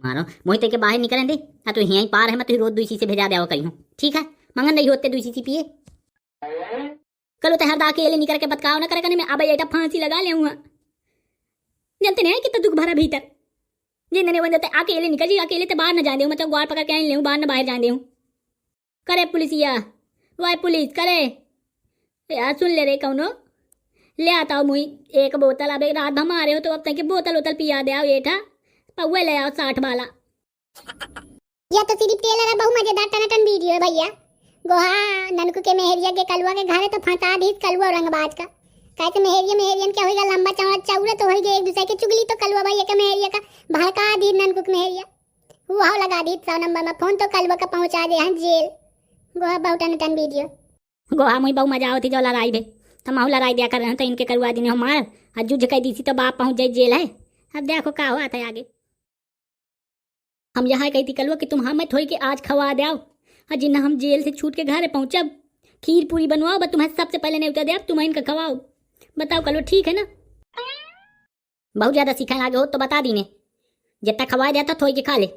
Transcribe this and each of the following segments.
मारो मोहित के बाहर निकलें दे हाँ तो यहीं पार है मैं तो रोज दूसरी से भेजा देवा कहीं हूँ ठीक है मंगन नहीं होते दूसरी सी पिए कल तो हर अकेले निकल के बतकाव ना करे करने में अब बेटा फांसी लगा ले जानते नहीं कितना दुख भरा भीतर जिन्हें वो जाते अकेले निकल जी अकेले तो बाहर न जाने दे मतलब ग्वार पकड़ के ले बाहर न बाहर जाने दे करे पुलिसिया वाह पुलिस करे यार सुन ले रे कौनो ले आता हूँ मुई एक बोतल अब एक रात भर मारे हो तो अब तक बोतल उतल पिया दे आओ एठा पौवे ले आओ 60 वाला या तो सिर्फ टेलर है बहु मजेदार टनाटन वीडियो है भैया गोहा ननकू के मेहरिया के कलुआ के घर है तो फंसा दी कलुआ रंगबाज का कहते मेहरियन क्या होगा लंबा चौड़ा चौड़ा तो होगा एक दूसरे के चुगली तो कलुआ भैया का मेहरिया का भड़का दी ननकू के मेहरिया वो लगा दी 100 नंबर में फोन तो कलुआ का पहुंचा दे हैं जेल गोहा बहुत टनाटन वीडियो गोहा मुई बहु मजा होती जो लड़ाई दे तो माहू लड़ाई दिया कर रहे हैं तो इनके करवा दिन मार और जुझ कह दी थी तो बाप पहुंच जाए जेल है अब देखो क्या हुआ था आगे हम यहाँ कहती कलुआ कि तुम हमें थोड़ी के आज खवा दे और जिन्ना हम जेल से छूट के घर पहुंचब खीर पूरी बनवाओ बस तुम्हें सबसे पहले नहीं उतर दे अब तुम्हें इनका खवाओ बताओ कलुआ ठीक है ना बहुत ज्यादा सिखाने आगे हो तो बता दी ने जितना खवा दिया था थोड़ी के खा ले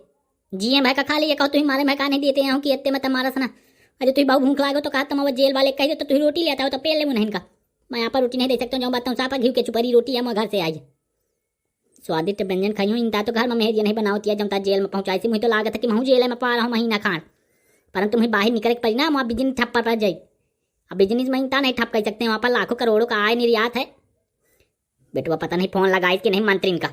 जिये भाई का खा ले ये कहो तुम हमारे मैं नहीं देते यहाँ कि इतने में तुम्हारा सना अरे तुम बहुत भूख लागो तो कहा तुम जेल वाले कह दो तो तुम रोटी लेता हो तो पेल ले मुना इनका मैं यहाँ पर रोटी नहीं दे सकता हूँ बात सापा घी के चुपरी रोटी है मैं घर से आई स्वादिष्ट व्यंजन खाई हूँ इनता तो घर में मेहरिया नहीं बनाती है जब तक जेल में पहुंचाई थी मुझे तो लागत है कि मैं जेल में पा रहा हूँ महीना खान परंतु तुम्हें बाहर निकल के परिणाम वहाँ बिजनेस ठप पर जाए अब बिजनेस में इनता नहीं ठप कर सकते वहाँ पर लाखों करोड़ों का आय निर्यात है बेटुआ पता नहीं फोन लगाई कि नहीं मंत्री का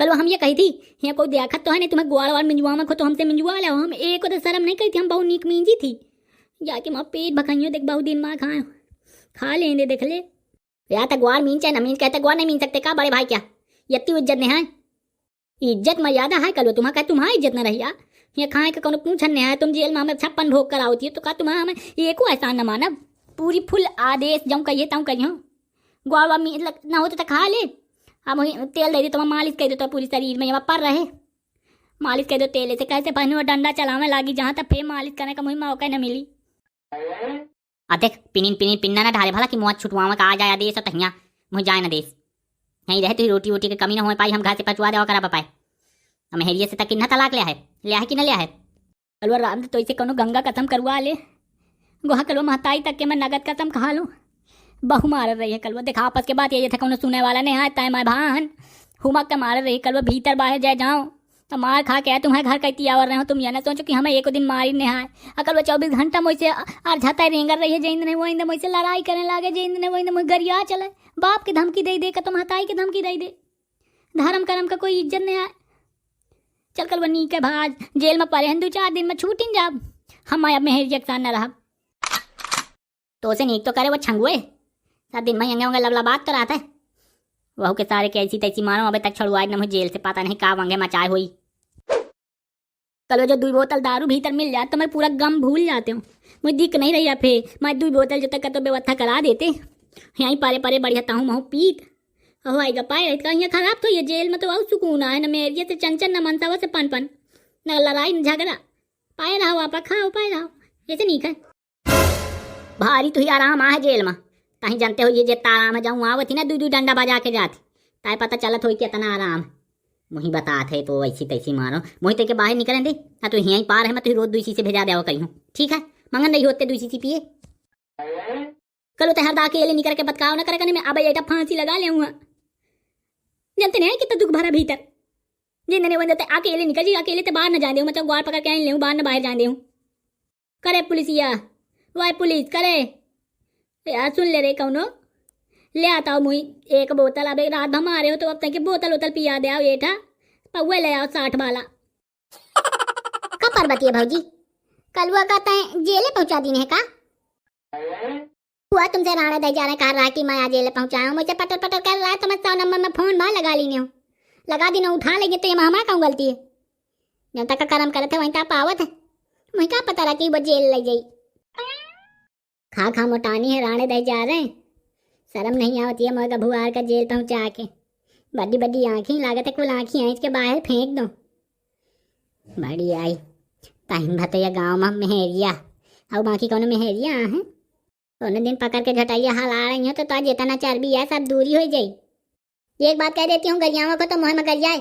कल हम ये कही थी यहाँ कोई देखा तो है नहीं तुम्हें ग्वाड़ वाड़ मिंजवा में खो तो हमसे मिंजवा लो हम एक को तो शर्म नहीं कही थी हम बहुत नीक मींजी थी जाके वहाँ पेट भखाइयो देख बहुत दिन माँ खा लेंगे देख ले या तो ग्वार मीन चाहे न मीन कहते ग्वार नहीं मीन सकते का बड़े भाई क्या इतनी इज्जत नहीं है इज्जत मर्यादा है कल तुम्हारा तुम्हारा इज्जत न रही ये खाए का कौन पूछन नहीं है तुम जेल में हमें 56 भोग कर आओती है तो कहा तुम्हारा हमें एक को एहसान न मानब पूरी फुल आदेश जाऊँ कहिए ताऊँ कहियो ग्वार मीन ना होते तो खा ले अब तेल दे दी तो मालिश कर दो तो पूरी शरीर में यहाँ पर रहे मालिश कर दो तेल से कैसे पहनू डंडा चलावे लगी जहाँ तक फिर मालिश करने का मुझे मौका न मिली देख पिन्ना ना ढाले भला कि मुँह छुटवा में कहा जाए देश तो मुझे जाए ना देश यहीं रहे तो रोटी वोटी की कमी ना हो पाई हम घर से पचवा देवा करा पाए हम हेरिया से तक कितना तलाक लिया है कि न लिया है कलवा राम तो इसे कोनो गंगा कसम करवा ले गोहा कलवा महताई तक के मैं नगद कसम खा लूँ बहु मार रही है कलवा देखा आपस के बात ये था कौन सुने वाला नहीं आता है मैं भान हुमक के मार रही कलवा भीतर बाहर जाए जाऊँ तो मार खा के तुम्हारे घर कैती आवर रहे हो तुम यह ना सोचो कि हमें एक दिन मारी नहीं आए अकल वो 24 घंटा मुझसे अर्झाता रेंगर रही है जेंद ने वो इंद मुझसे लड़ाई करने लगे जेंद ने वो इंद मुझे गरिया चले बाप की धमकी दे का तुम हताई की धमकी दे धर्म कर्म का कोई इज्जत नहीं आए चल कल वो नीक है भाज जेल में पड़े हैं 2-4 दिन में छूटिन जाब हम अब मेहर न रहा तो उसे नीक तो करे वो छंगुए 7 दिन में यंगे लबला बात तो रहा था वहू के सारे कैसी तैसी मारो अभी तक छुड़वाए न मुझे जेल से पता नहीं का वंगे मचाए हुई कल जो 2 बोतल दारू भीतर मिल जाए तो मैं पूरा गम भूल जाते हूँ मुझे दिख नहीं रही फिर मैं 2 बोतल जब तक तो व्यवस्था करा देते यहीं पारे पारे बढ़िया ताहूँ महू पीत हो आएगा पाए यहाँ खराब तो ये जेल में तो और सुकून आए न मेरिया से चंचन न मनसावा से पन न लड़ाई न झगड़ा पाए रहो आप खाओ पाए रहो ऐसे नहीं है भारी तो ही आराम आ है जेल में ताही जानते हो ये जितना आराम है जाऊँ आवती ना 2 डंडा बजा के जाती ताई पता चलत हो कितना आराम मुही बता थे तो वैसी तैसी मारो मुही के बाहर निकलें दे हाँ तो यहीं पार है मैं तो रोज दूसरी से भेजा देवा कहीं हूँ ठीक है मंगन नहीं होते दूसरी सी पिए कल तो हर अकेले निकल के बतकाव ना करे करने में अब बेटा फांसी लगा ले जानते नहीं कितना दुख भरा भीतर जिन्हें वो जाते अकेले निकल जी अकेले तो बाहर न जाने मतलब ग्वार पकड़ के ले बाहर न बाहर जाने करे पुलिसिया वाह पुलिस करे यार सुन ले रे कौनो ले आता हूँ मुई एक बोतल अब एक रात भर मारे हो तो अब तक बोतल उतल पिया दे आओ एठा पौवे ले आओ 60 वाला का पर्वती है भौजी कलुआ का तय जेले पहुंचा दी है का हुआ तुमसे राणा दे जा रहे कह रहा कि मैं आज जेल पहुंचाया हूँ मुझे पटर पटर कर रहा है तो मैं 100 नंबर में फोन बाहर लगा ली हूँ लगा दी ना उठा लेंगे तो ये हमारा क्यों गलती है जब तक का कर्म करे थे वहीं तक पावत है मुझे क्या पता रहा कि वो जेल ले गई खा खा मोटानी है राणे दे जा रहे हैं शर्म नहीं आती है मगर भुआर का जेल पहुंचा के बड़ी बड़ी आँखें लागत है कुल आँखें हैं इसके बाहर फेंक दो बड़ी आई टाइम भतैया गाँव में मेहरिया और बाकी कौन मेहरिया है उन्हें दिन पकड़ के झटाइया हाल आ रही हो तो आज इतना चर्बी है सब दूरी हो जाए एक बात कह देती हूँ गरियाओं को तो मुँह में कर जाए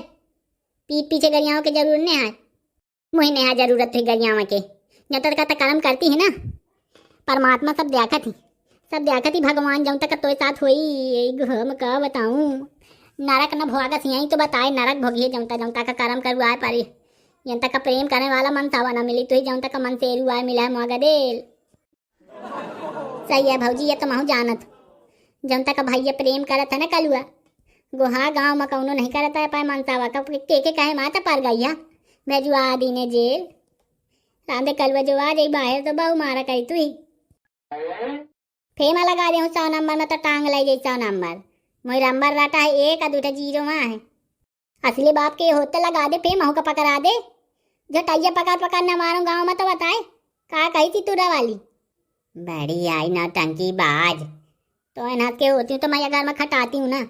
पीठ पीछे गरियाओं के जरूर नहीं है। मुझे नहीं जरूरत थी गरियाओं के, जब तक का कर्म करती है ना परमात्मा सब देखा थी भगवान जब तक तो साथ हुई हम का बताऊं। नरक न भोगा सियाई तो बताए नरक भोगिए जब तक का कर्म करवाए पारी। जब तक का प्रेम करने वाला मन सावा न मिली तो ही जब तक का मन से रुआए मिला है मोगा देल। सही है भौजी, ये तो महू जानत जब तक भैया प्रेम करत है ना कलुआ गोहा गाँव में कौनो नहीं करता है पाए मनसावा का के कहे माता पर गैया भेजुआ दी ने जेल रांधे कलुआ जो आ जाई बाहर तो बहु मारा कही तू ही फेमा लगा दे 100 नंबर में तो टांग लाई जाई 100 नंबर। मोर नंबर राटा है 1 और 2 जीरो वहाँ है। असली बाप के होते लगा दे फेमा का पकड़ा दे जो टैया पकड़ न मारो गाँव में तो बताए कहा कही थी तुरा वाली बड़ी आई ना टंकी बाज तो अनाथ के होती हूँ तो मैं घर में खटाती हूँ ना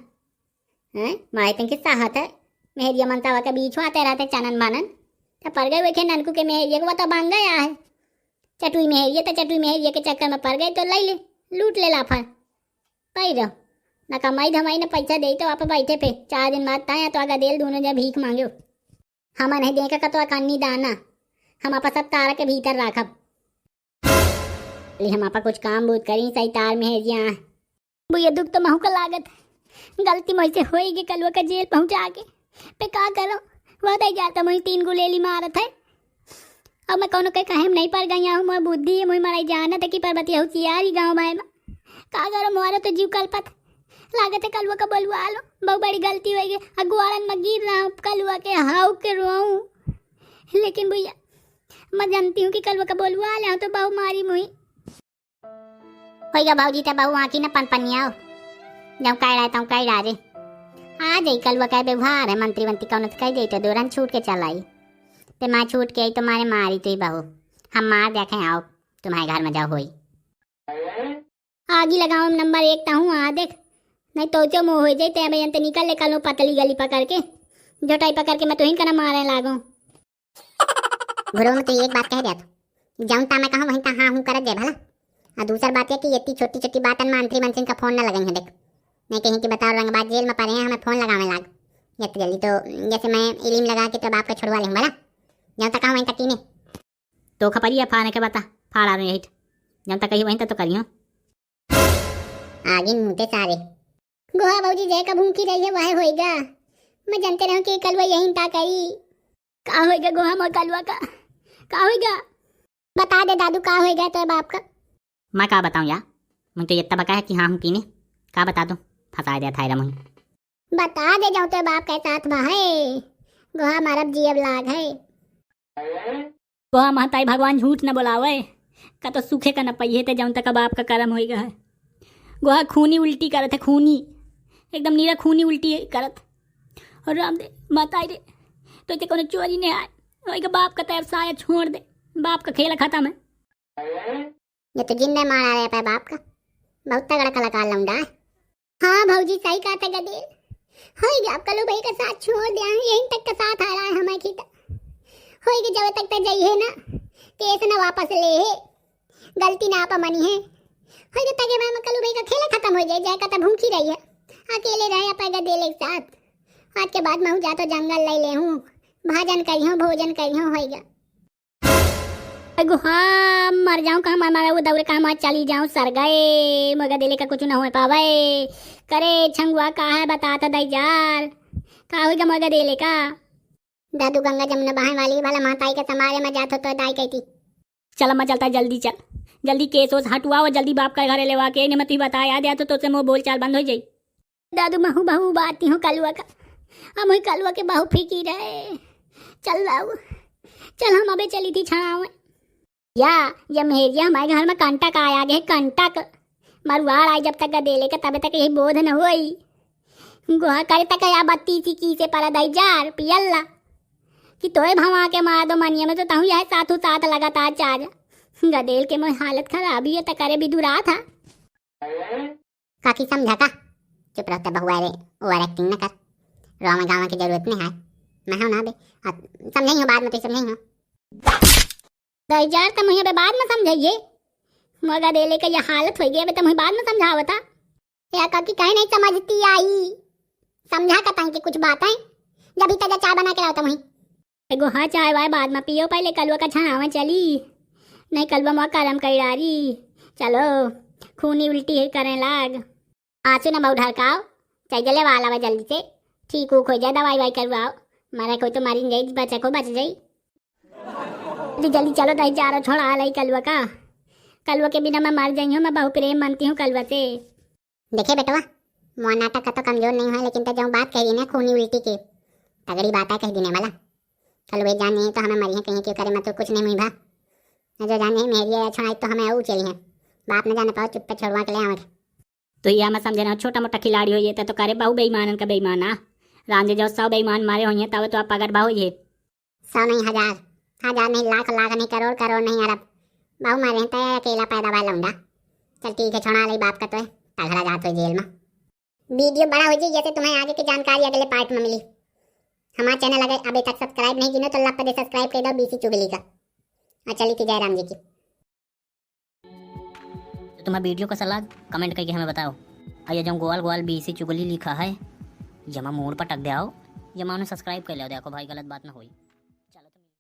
हैं माए तंकी साहत है मेहरिया मनसावा के बीच में आते रहते चनन बनन तो पड़ गए वे ननकू के मेहरिया को तो भांग गया है चटुई मेहरिया के चक्कर में पड़ गए तो ले ले लूट ले लाफा पई रहो न कमाई धमाई न पैसा दे तो आप बैठे पे 4 दिन बाद ताया तो आगा देल दोनों जब भीख मांगो हम नहीं देखा का तो कन्नी दाना हम आपा सब तारा के भीतर राखब हम आपा कुछ काम बूत करी सही तार मेहरिया बुआ दुख तो महू का लागत गलती मुझसे होएगी कलुआ का जेल पहुंचा के पे का करो वह दे जाता मुझे 3 गुलेली मारत है। अब मैं कौन कहे नहीं पर गई हूँ मैं बुद्धि है मुझे मराई जाना था कि पर्वती हो यार गाँव में का करो मोरा तो जीव कल्पत लागत है कलुआ का बलुआ लो बहुत बड़ी गलती हो गई अगुआड़न में गिर रहा हूँ कलुआ के हाउ के रोऊँ लेकिन भैया मैं जानती हूँ कि कलुआ का बलुआ ले तो बहु मारी मुई होगा भाजी तो बहु आँखी न पनपनिया जब कह रहा था कह रे आ जाई कलुआ का व्यवहार है मंत्री वंत्री कौन कह दे तो दौरान छूट के चल आई तो माँ छूट के आई तो मारे मारी तो ही बहू हम मार देखें आओ तुम्हारे घर में जाओ होई आगी लगाओ नंबर 1 हूँ आ देख नहीं तो जो मुँह हो जाए ते भैया तो निकल ले कल पतली गली पकड़ के जोटाई पकड़ के मैं तो ही करना मारे लागू गुरु में तो एक बात कह दिया तो जाऊँ ता मैं कहा वहीं ता हाँ हूँ कर दे भला और दूसरी बात है कि इतनी छोटी छोटी बात मंत्री मंत्री का फोन न लगाई है देख नहीं कहीं कि बताओ रंगबाज जेल में पड़े हैं हमें फोन लगाने लाग इतनी जल्दी तो जैसे मैं इलीम लगा के तो बाप का छुड़वा लें भला जब तक वहीं तक ने तो खपरी है फाने के बता फाड़ा रहे जब तक कहीं वहीं तक तो करियो आगे मुँहते सारे गुहा बाबूजी जय का भूखी रही है वह होएगा मैं जानते रहूं कि कलवा यहीं ता करी का होएगा गुहा मोर कलवा का होएगा बता दे दादू का होएगा तो बाप का मैं का बताऊँ यार मुझे तो इतना बका है कि हाँ हूँ कीने का बता दूँ फंसा दिया था मुझे बता दे जाऊँ तो बाप के साथ में है गुहा मारब जीव लाग है गोहा महताई भगवान झूठ न बोलावे का तो सूखे का न पहिए थे जब तक बाप का कर्म होएगा है गोहा खूनी उल्टी करत है खूनी एकदम नीरा खूनी उल्टी करत और राम दे महताई रे तो इतने कोनो चोरी नहीं आए वही बाप का तैर साया छोड़ दे बाप का खेल खत्म है ये तो जिंदा मारा रहा है बाप का बहुत तगड़ा कलाकार लौंडा है हाँ भाऊजी सही कहा था गदेल होएगा आप कलो भाई का साथ छोड़ दिया यहीं तक का साथ आ रहा है हमारे की होएगा जब तक जाइए ना केस ना वापस ले है गलती ना आप मनी है होएगा तक मैं कलो भाई का खेल खत्म हो जाए जाए का तब भूखी रही है अकेले रहे आप गदेल एक साथ आज के बाद मैं जा तो जंगल ले ले हूँ भाजन करी हूँ भोजन करी हूँ होएगा हाँ मर जाऊँ कहाँ मारा वो दौरे कहाँ मैं चली जाऊँ सर गए मगर दिले का कुछ ना हो पावे करे छंगुआ का है बताता दई जार का होगा मगर दिले का दादू गंगा जमुना बहाने वाली भला माताई के समारे में जात हो तो दाई कहती चल मैं चलता जल्दी चल जल्दी केस ओस हटवा और जल्दी बाप का घरे लेवा के मत बताया दिया तो तुझसे मोह बोल चाल बंद हो जाई दादू महू बहू बाती हूँ कलुआ का हम वही कलुआ के बहू फीकी रहे चल लाऊ चल हम अबे चली थी छाव या मेहरिया हमारे घर में कंटक आया गया कंटक मरुआर आई जब तक देले का तब तक यही बोध न हुई गुहा करे तक या बत्ती सी की से पर दई जार पियल्ला कि तोय भवा के मार दो मनिया में तो तहु यह साथू साथ लगातार चार गदेल के मोह हालत खराब ही है तकरे भी दुरा था काकी समझा का चुप रहता बहुआ रे ओवर एक्टिंग न कर रो में गाँव की जरूरत नहीं है मैं हूं ना बे समझेंगे हो बाद में तो समझेंगे हो दई जार तुम मुझे बाद में समझाइए मगा देले का यह हालत हो गई तुम बाद में समझावा था या काकी कहीं नहीं समझती आई समझा का तंग की कुछ बातें जब ही ताजा चाय बना के लाओ तुम वहीं। एगो हाँ चाय वाय बाद में पियो, पहले कलवा का छावा चली नहीं, कलवा मुआ करम कई डारी। चलो खूनी उल्टी है करें लाग। आंसू ना बहु ढड़काओ, चाय जले वाला वा जल्दी से ठीक हो जाए, दवाई वाई करवाओ। मारा कोई तो मारी नहीं जाए, बच्चा को बच जाई। जल्दी जल्दी चलो दही चारो छोड़ा लाई कलवा का। कलवा के बिना मैं मर जाई हूँ, मैं बहु प्रेम मानती हूँ कलवा से। देखे बेटवा, मोह नाटक का तो कमजोर नहीं है, लेकिन तो जो बात कही ना खूनी उल्टी की, तगड़ी बात है कह देने वाला। कल वे जाने तो हमें मरी है कहीं क्यों करे, मैं तो कुछ नहीं हुई भा। जो जाने मेरी है छोड़ाई तो हमें चली है, बाप न जाने पाओ चुप पे छोड़वा के ले आवे। तो यह मैं समझना छोटा मोटा खिलाड़ी हो ये तो करे बहु बेईमान का बेईमाना। रांझे जो 100 बेईमान मारे होइए तब तो आप अगर बाहु ये 100 नहीं, 1000, 1000 नहीं, लाख, लाख नहीं, करोड़, करोड़ नहीं, अरब बाहू मारे हैं तो अकेला पैदा वाला लौंडा। चल ठीक है, छोड़ा ले बाप का तो है, तगड़ा जात हो जेल में। वीडियो बड़ा हो जाए जैसे तुम्हें आगे की जानकारी अगले पार्ट में मिली। हमारा चैनल अगर अभी तक सब्सक्राइब नहीं किया तो लप दे सब्सक्राइब कर दो, बीसी चुगली का। चली की जयराम जी की। तो तुम्हारा वीडियो का सलाह कमेंट करके हमें बताओ। और ये जो गोवाल गोवाल बीसी चुगली लिखा है, जमा मोड़ पर टक दे आओ, जमा उन्हें सब्सक्राइब कर लो, देखो भाई गलत बात ना होई।